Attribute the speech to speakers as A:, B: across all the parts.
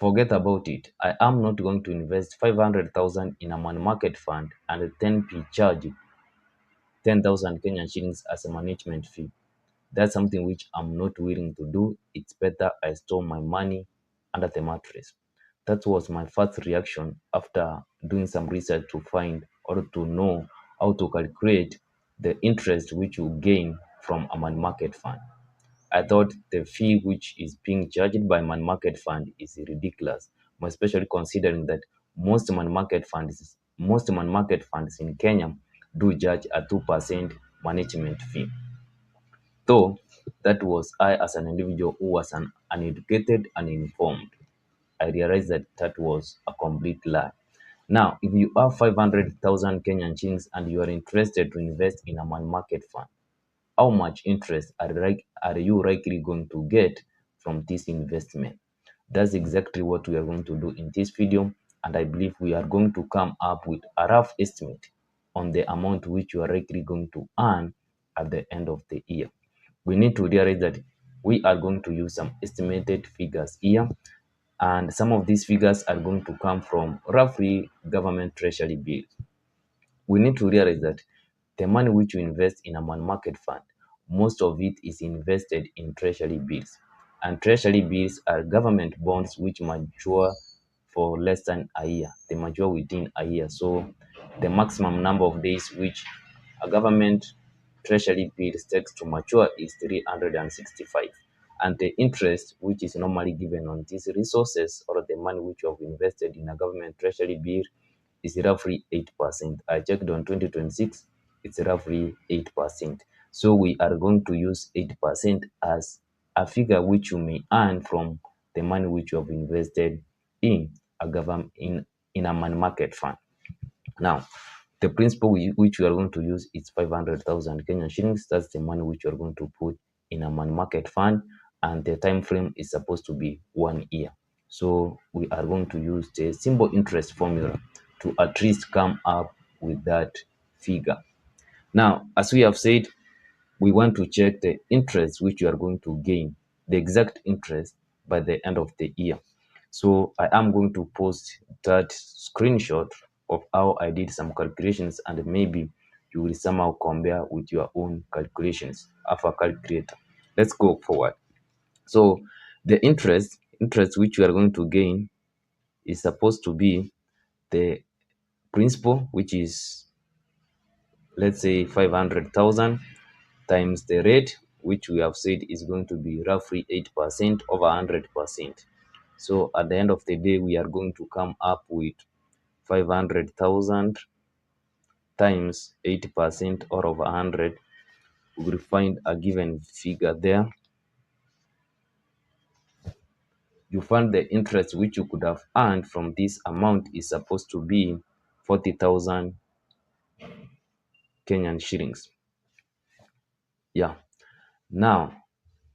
A: Forget about it. I am not going to invest 500,000 in a money market fund and then be charged 10,000 Kenyan shillings as a management fee. That's something which I'm not willing to do. It's better I store my money under the mattress. That was my first reaction after doing some research to find or to know how to calculate the interest which you gain from a money market fund. I thought the fee which is being charged by money market fund is ridiculous, more especially considering that most money market funds in Kenya do charge a 2% management fee. Though that was I as an individual who was uneducated and informed. I realized that that was a complete lie. Now, if you have 500,000 Kenyan shillings and you are interested to invest in a money market fund, how much interest are you likely going to get from this investment? That's exactly what we are going to do in this video, and I believe we are going to come up with a rough estimate on the amount which you are likely going to earn at the end of the year. We need to realize that we are going to use some estimated figures here, and some of these figures are going to come from roughly government treasury bills. We need to realize that the money which you invest in a money market fund, most of it is invested in treasury bills. And treasury bills are government bonds which mature for less than a year. They mature within a year. So the maximum number of days which a government treasury bill takes to mature is 365. And the interest which is normally given on these resources or the money which you have invested in a government treasury bill is roughly 8%. I checked on 2026, it's roughly 8%. So we are going to use 8% as a figure which you may earn from the money which you have invested in a government in a money market fund. Now, the principal which you are going to use is 500,000 Kenyan shillings. That's the money which you are going to put in a money market fund, and the time frame is supposed to be 1 year. So we are going to use the simple interest formula to at least come up with that figure. Now, as we have said, we want to check the interest which you are going to gain, the exact interest by the end of the year. So I am going to post that screenshot of how I did some calculations, and maybe you will somehow compare with your own calculations of a calculator. Let's go forward. So the interest which you are going to gain is supposed to be the principal, which is, let's say, 500,000 times the rate, which we have said is going to be roughly 8% over 100%. So at the end of the day, we are going to come up with 500,000 times 8% or over 100. We will find a given figure there. You find the interest which you could have earned from this amount is supposed to be 40,000 Kenyan shillings. Yeah. Now,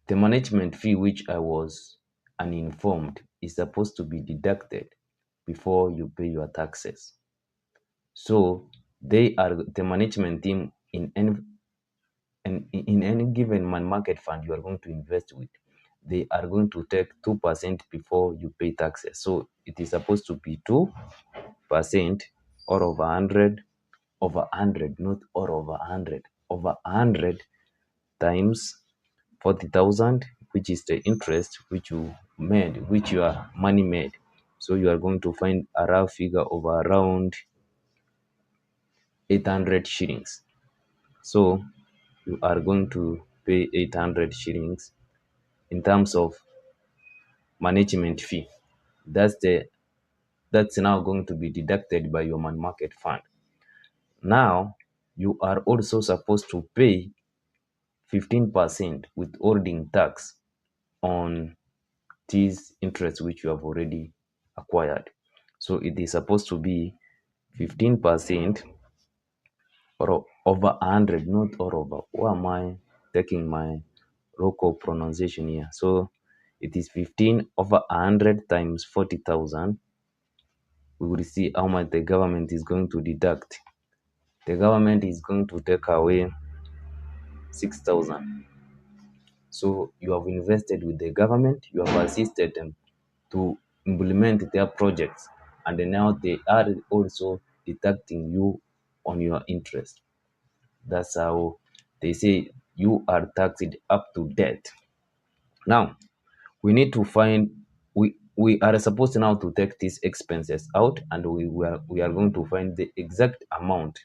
A: the management fee which I was uninformed is supposed to be deducted before you pay your taxes. So they are the management team in any given market fund you are going to invest with. They are going to take 2% before you pay taxes. So it is supposed to be 2% or over 100, not or over 100, over 100 times 40,000, which is the interest which you made, which your money made. So you are going to find a rough figure of around 800 shillings. So you are going to pay 800 shillings in terms of management fee. That's now going to be deducted by your money market fund. Now you are also supposed to pay 15% withholding tax on this interest which you have already acquired. So it is supposed to be 15% or over 100, not or over. Why am I taking my local pronunciation here? So it is 15 over 100 times 40,000. We will see how much the government is going to deduct. The government is going to take away 6,000. So you have invested with the government, you have assisted them to implement their projects, and then now they are also deducting you on your interest. That's how they say you are taxed up to date. Now we need to find, we are supposed now to take these expenses out, and we are going to find the exact amount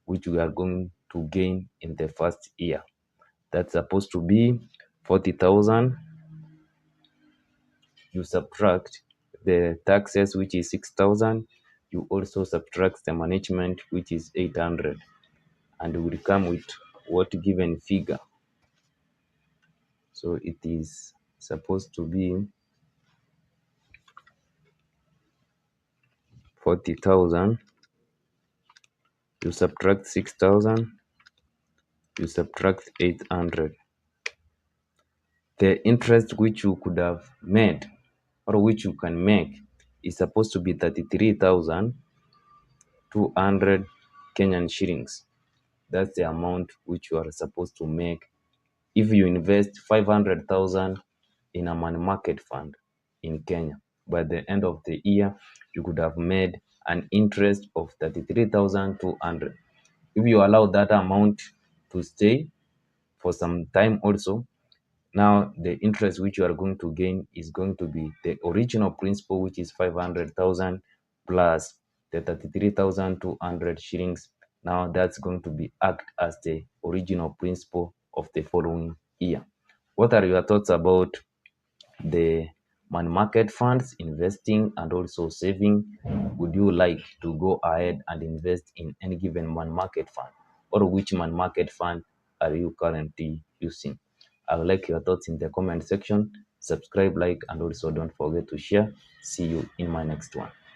A: which we are going to gain in the first year. That's supposed to be 40,000. You subtract the taxes, which is 6,000. You also subtract the management, which is 800, and we will come with what given figure. So it is supposed to be 40,000. You subtract 6,000. You subtract 800. The interest which you could have made, or which you can make, is supposed to be 33,200 Kenyan shillings. That's the amount which you are supposed to make if you invest 500,000 in a money market fund in Kenya. By the end of the year, you could have made an interest of 33,200. If you allow that amount to stay for some time also, now the interest which you are going to gain is going to be the original principal, which is 500,000 plus the 33,200 shillings. Now that's going to be act as the original principal of the following year. What are your thoughts about the money market funds, investing and also saving? Would you like to go ahead and invest in any given money market fund, or which money market fund are you currently using? I would like your thoughts in the comment section. Subscribe, like, and also don't forget to share. See you in my next one.